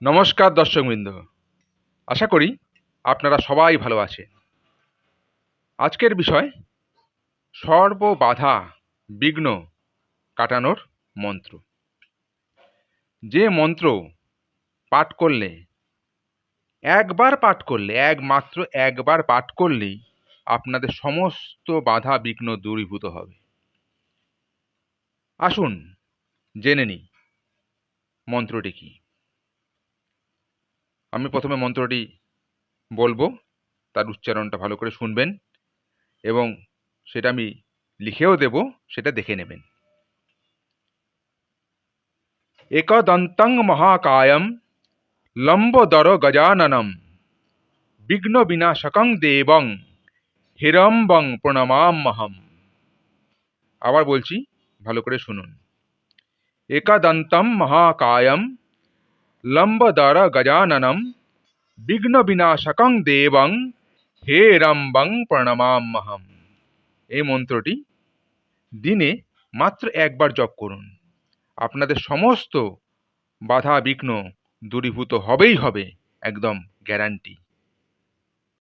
নমস্কার দর্শকবৃন্দ, আশা করি আপনারা সবাই ভালো আছেন। আজকের বিষয় সর্ব বাধা বিঘ্ন কাটানোর মন্ত্র। যে মন্ত্র পাঠ করলে একমাত্র একবার পাঠ করলেই আপনাদের সমস্ত বাধা বিঘ্ন দূরীভূত হবে। আসুন জেনে নিই মন্ত্রটি কি। আমি প্রথমে মন্ত্রটি বলবো, তার উচ্চারণটা ভালো করে শুনবেন এবং সেটা আমি লিখেও দেব, সেটা দেখে নেবেন। एकदन्तं महाकायं लम्बोदर गजाननं विघ्न विनाशकं देवं হিরম্বং প্রণমাম্যহম। আবার বলছি, ভালো করে শুনুন। একদন্তম মহাকায়ম লম্বদর গজাননম বিঘ্ন বিনাশকং দেবং হেরম্বং প্রণমাম্যহম। এই মন্ত্রটি দিনে মাত্র একবার জপ করুন। আপনাদের সমস্ত বাধা বিঘ্ন দূরীভূত হবেই হবে, একদম গ্যারান্টি।